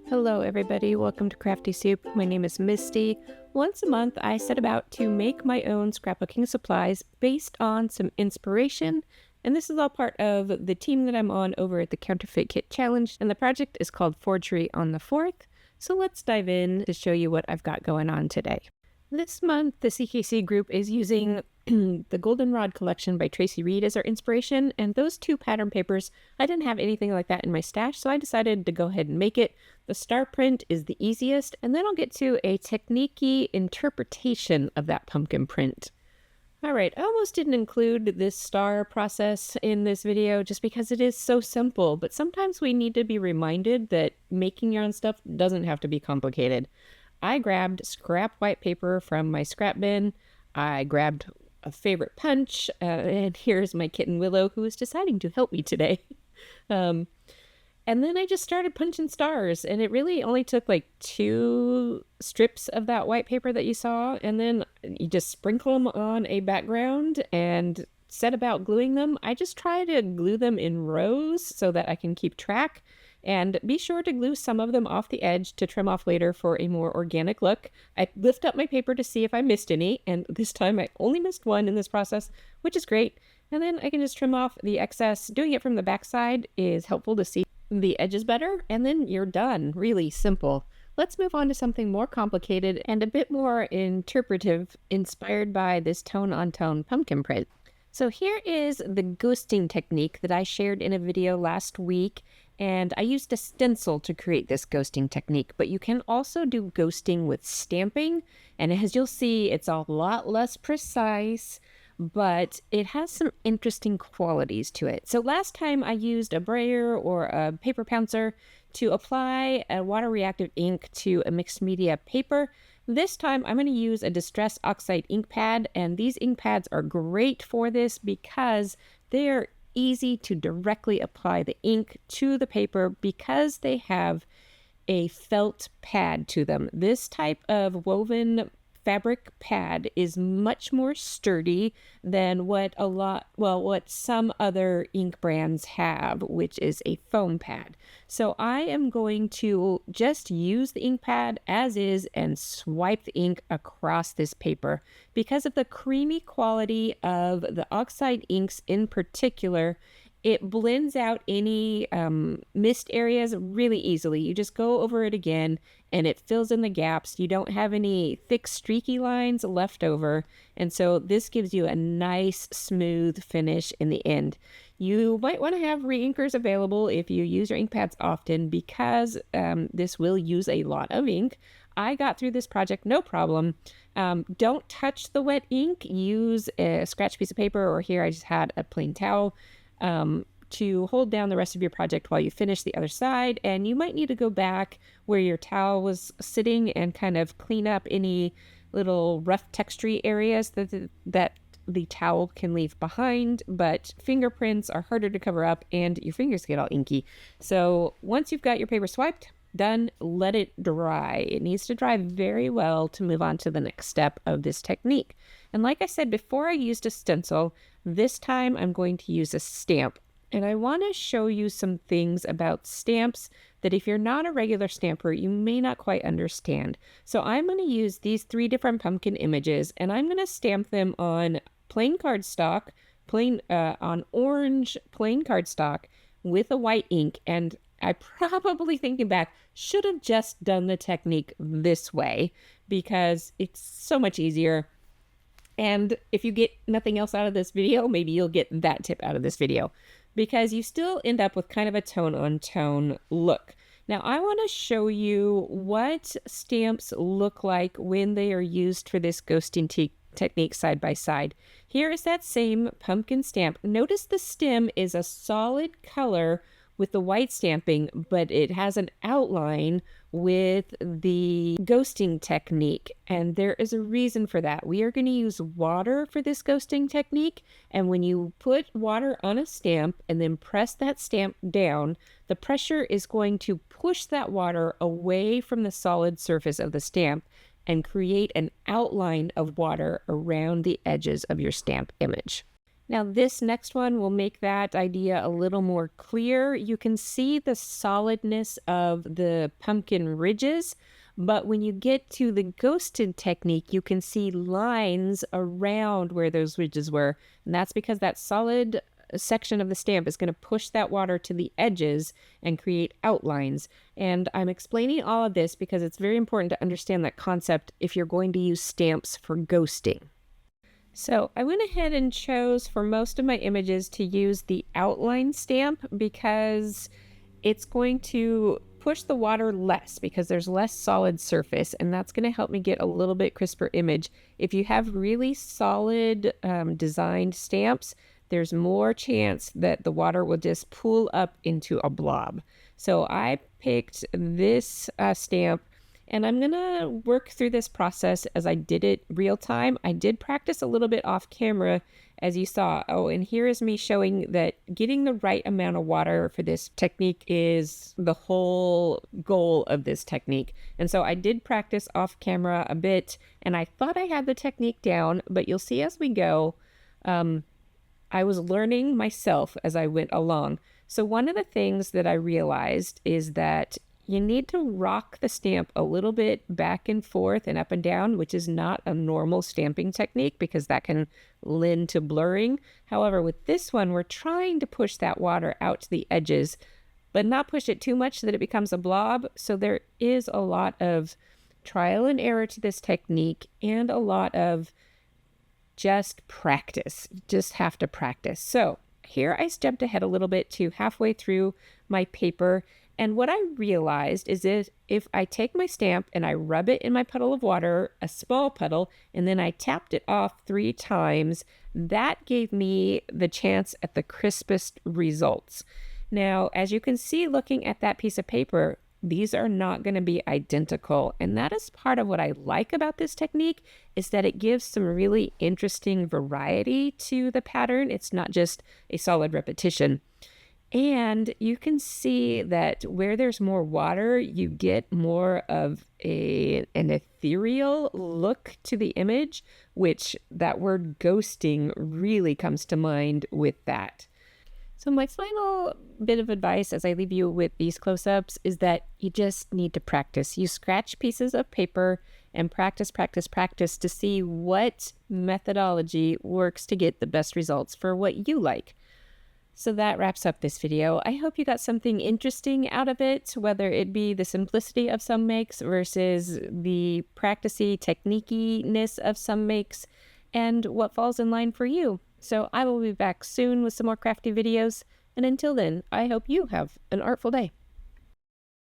Hello everybody, welcome to Crafty Soup. My name is Misty. Once a month I set about to make my own scrapbooking supplies based on some inspiration, and this is all part of the team that I'm on over at the Counterfeit Kit Challenge, and the project is called Forgery on the 4th. So let's dive in to show you what I've got going on today. This month, the CKC group is using the Goldenrod collection by Traci as our inspiration, and those two pattern papers, I didn't have anything like that in my stash, so I decided to go ahead and make it. The star print is the easiest, and then I'll get to a technique-y interpretation of that pumpkin print. All right, I almost didn't include this star process in this video just because it is so simple, but sometimes we need to be reminded that making your own stuff doesn't have to be complicated. I grabbed scrap white paper from my scrap bin. I grabbed a favorite punch, and here's my kitten Willow, who is deciding to help me today. And then I just started punching stars, and it really only took like 2 strips of that white paper that you saw, and then you just sprinkle them on a background and set about gluing them. I just try to glue them in rows so that I can keep track. And be sure to glue some of them off the edge to trim off later for a more organic look. I lift up my paper to see if I missed any, and this time I only missed one in this process, which is great. And then I can just trim off the excess. Doing it from the back side is helpful to see the edges better, and then you're done. Really simple. Let's move on to something more complicated and a bit more interpretive, inspired by this tone-on-tone pumpkin print. So here is the ghosting technique that I shared in a video last week, and I used a stencil to create this ghosting technique, but you can also do ghosting with stamping, and as you'll see, it's a lot less precise, but it has some interesting qualities to it. So last time I used a brayer or a paper pouncer to apply a water reactive ink to a mixed media paper. This time I'm going to use a distress oxide ink pad, and these ink pads are great for this because they're easy to directly apply the ink to the paper because they have a felt pad to them. This type of woven fabric pad is much more sturdy than what some other ink brands have, which is a foam pad. So I am going to just use the ink pad as is and swipe the ink across this paper. Because of the creamy quality of the oxide inks in particular, it blends out any missed areas really easily. You just go over it again and it fills in the gaps. You don't have any thick streaky lines left over. And so this gives you a nice smooth finish in the end. You might want to have re-inkers available if you use your ink pads often because this will use a lot of ink. I got through this project no problem. Don't touch the wet ink. Use a scratch piece of paper, or here I just had a plain towel to hold down the rest of your project while you finish the other side. And you might need to go back where your towel was sitting and kind of clean up any little rough textury areas that the towel can leave behind, but fingerprints are harder to cover up and your fingers get all inky. So once you've got your paper swiped, done, let it dry. It needs to dry very well to move on to the next step of this technique. And like I said before, I used a stencil. This time I'm going to use a stamp. And I want to show you some things about stamps that if you're not a regular stamper, you may not quite understand. So I'm going to use these 3 different pumpkin images, and I'm going to stamp them on plain cardstock, on orange plain cardstock with a white ink. And I probably, thinking back, should have just done the technique this way because it's so much easier. And if you get nothing else out of this video, maybe you'll get that tip out of this video because you still end up with kind of a tone-on-tone look. Now, I want to show you what stamps look like when they are used for this ghosting technique side by side. Here is that same pumpkin stamp. Notice the stem is a solid color with the white stamping, but it has an outline with the ghosting technique, and there is a reason for that. We are going to use water for this ghosting technique, and when you put water on a stamp and then press that stamp down, the pressure is going to push that water away from the solid surface of the stamp and create an outline of water around the edges of your stamp image. Now, this next one will make that idea a little more clear. You can see the solidness of the pumpkin ridges, but when you get to the ghosted technique, you can see lines around where those ridges were. And that's because that solid section of the stamp is going to push that water to the edges and create outlines. And I'm explaining all of this because it's very important to understand that concept if you're going to use stamps for ghosting. So I went ahead and chose for most of my images to use the outline stamp because it's going to push the water less because there's less solid surface, and that's going to help me get a little bit crisper image. If you have really solid designed stamps, there's more chance that the water will just pool up into a blob. So I picked this stamp, and I'm going to work through this process as I did it real time. I did practice a little bit off camera, as you saw. Oh, and here is me showing that getting the right amount of water for this technique is the whole goal of this technique. And so I did practice off camera a bit, and I thought I had the technique down, but you'll see as we go, I was learning myself as I went along. So one of the things that I realized is that you need to rock the stamp a little bit back and forth and up and down, which is not a normal stamping technique because that can lend to blurring. However, with this one, we're trying to push that water out to the edges, but not push it too much so that it becomes a blob. So there is a lot of trial and error to this technique and a lot of just practice. You just have to practice. So here I stepped ahead a little bit to halfway through my paper. And what I realized is if I take my stamp and I rub it in my puddle of water, a small puddle, and then I tapped it off 3 times, that gave me the chance at the crispest results. Now, as you can see looking at that piece of paper, these are not going to be identical. And that is part of what I like about this technique, is that it gives some really interesting variety to the pattern. It's not just a solid repetition. And you can see that where there's more water, you get more of an ethereal look to the image, which that word ghosting really comes to mind with that. So my final bit of advice as I leave you with these close-ups is that you just need to practice. You scratch pieces of paper and practice, practice, practice to see what methodology works to get the best results for what you like. So that wraps up this video. I hope you got something interesting out of it, whether it be the simplicity of some makes versus the practicey, techniquey-ness of some makes, and what falls in line for you. So I will be back soon with some more crafty videos, and until then, I hope you have an artful day.